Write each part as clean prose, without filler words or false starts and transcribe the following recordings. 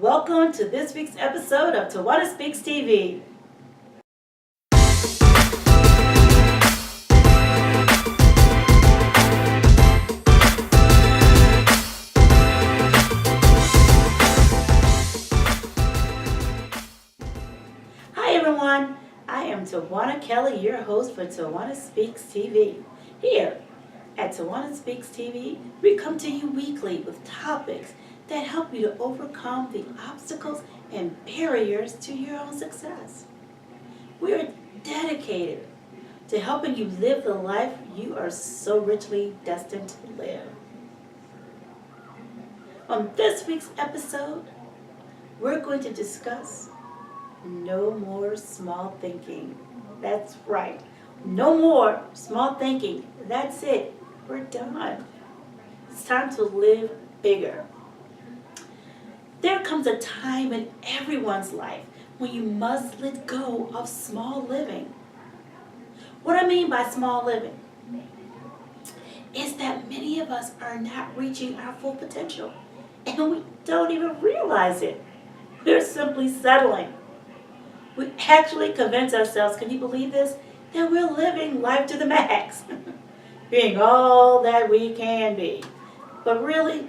Welcome to this week's episode of TawannaSpeaksTV. Hi everyone, I am Tawanna Kelley, your host for Tawanna Speaks TV. Here at Tawanna Speaks TV, we come to you weekly with topics that help you to overcome the obstacles and barriers to your own success. We are dedicated to helping you live the life you are so richly destined to live. On this week's episode, we're going to discuss no more small thinking. That's right. No more small thinking. That's it. We're done. It's time to live bigger. There comes a time in everyone's life when you must let go of small living. What I mean by small living is that many of us are not reaching our full potential and we don't even realize it. We're simply settling. We actually convince ourselves, can you believe this, that we're living life to the max, being all that we can be. But really,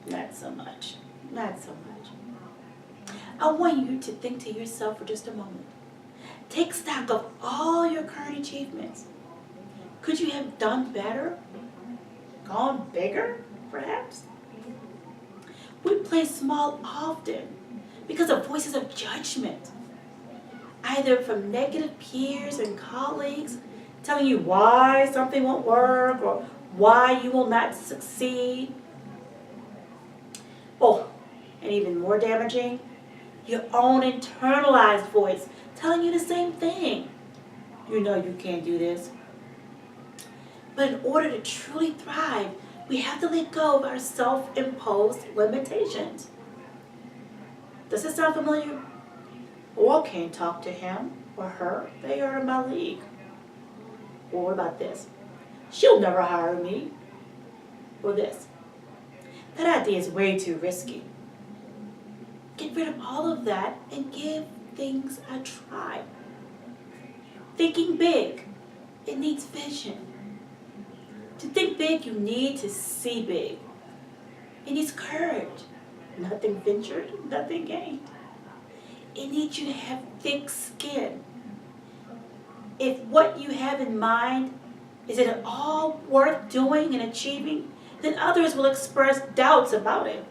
not so much. Not so much. I want you to think to yourself for just a moment. Take stock of all your current achievements. Could you have done better? Gone bigger, perhaps? We play small often because of voices of judgment, either from negative peers and colleagues telling you why something won't work or why you will not succeed. Oh, and even more damaging, your own internalized voice telling you the same thing. You know you can't do this. But in order to truly thrive, we have to let go of our self-imposed limitations. Does this sound familiar? Or I can't talk to him or her. They are in my league. Or what about this? She'll never hire me. Or this. That idea is way too risky. Get rid of all of that and give things a try. Thinking big, it needs vision. To think big, you need to see big. It needs courage. Nothing ventured, nothing gained. It needs you to have thick skin. If what you have in mind is it all worth doing and achieving, then others will express doubts about it.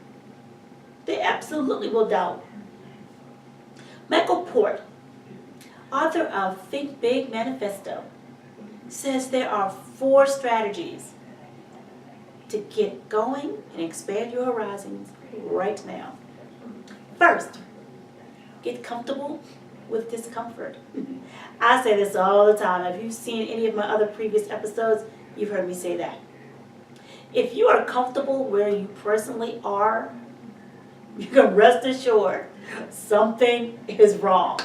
They absolutely will doubt. Michael Port, author of Think Big Manifesto, says there are 4 strategies to get going and expand your horizons right now. First, get comfortable with discomfort. I say this all the time. If you've seen any of my other previous episodes, you've heard me say that. If you are comfortable where you personally are, you can rest assured something is wrong.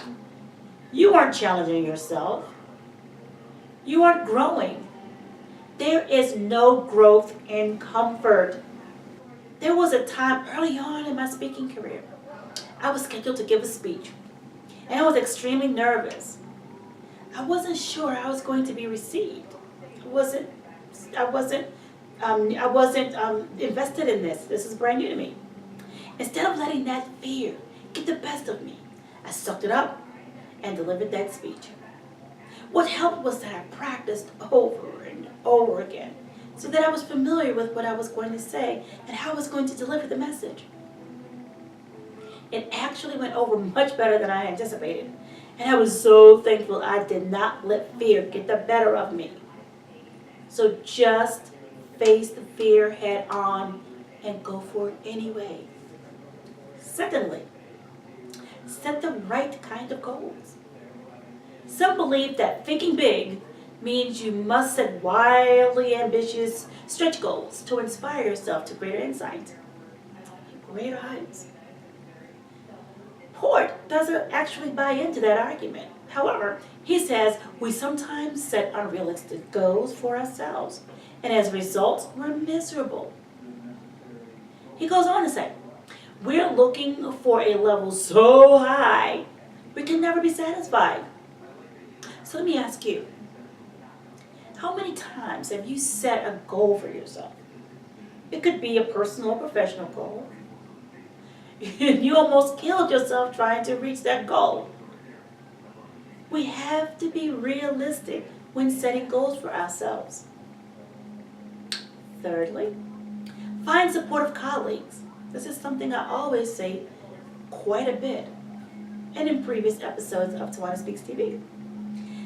You aren't challenging yourself. You aren't growing. There is no growth in comfort. There was a time early on in my speaking career, I was scheduled to give a speech, and I was extremely nervous. I wasn't sure I was going to be received. I wasn't invested in this. This is brand new to me. Instead of letting that fear get the best of me, I sucked it up and delivered that speech. What helped was that I practiced over and over again so that I was familiar with what I was going to say and how I was going to deliver the message. It actually went over much better than I anticipated, and I was so thankful I did not let fear get the better of me. So just face the fear head on and go for it anyway. Secondly, set the right kind of goals. Some believe that thinking big means you must set wildly ambitious stretch goals to inspire yourself to greater insight, greater heights. Port doesn't actually buy into that argument. However, he says we sometimes set unrealistic goals for ourselves, and as a result, we're miserable. He goes on to say, We're looking for a level so high, we can never be satisfied. So let me ask you, how many times have you set a goal for yourself? It could be a personal or professional goal. You almost killed yourself trying to reach that goal. We have to be realistic when setting goals for ourselves. Thirdly, find supportive colleagues. This is something I always say quite a bit and in previous episodes of Tawanna Speaks TV.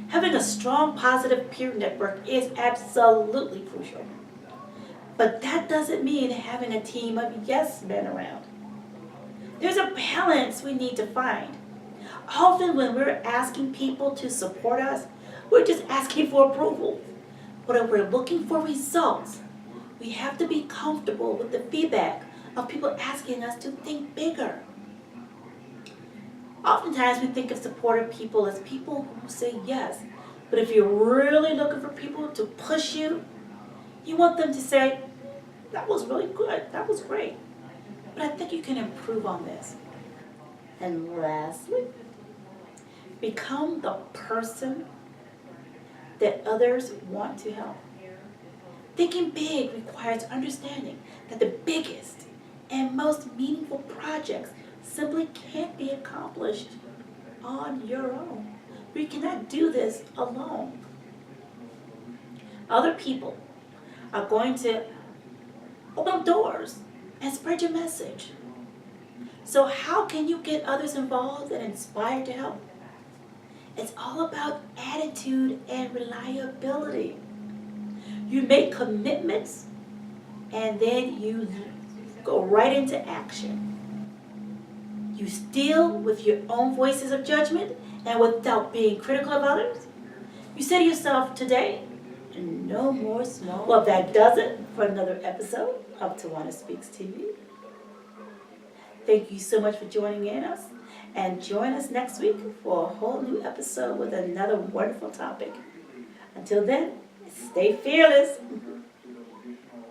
Having a strong, positive peer network is absolutely crucial. But that doesn't mean having a team of yes men around. There's a balance we need to find. Often when we're asking people to support us, we're just asking for approval. But if we're looking for results, we have to be comfortable with the feedback of people asking us to think bigger. Oftentimes we think of supportive people as people who say yes. But if you're really looking for people to push you, you want them to say, that was really good, that was great. But I think you can improve on this. And lastly, become the person that others want to help. Thinking big requires understanding that the biggest and most meaningful projects simply can't be accomplished on your own. We cannot do this alone. Other people are going to open up doors and spread your message. So how can you get others involved and inspired to help? It's all about attitude and reliability. You make commitments and then you go right into action. You deal with your own voices of judgment and without being critical of others. You say to yourself today, no more small. Well, that does it for another episode of Tawanna Speaks TV. Thank you so much for joining in us. And join us next week for a whole new episode with another wonderful topic. Until then, stay fearless.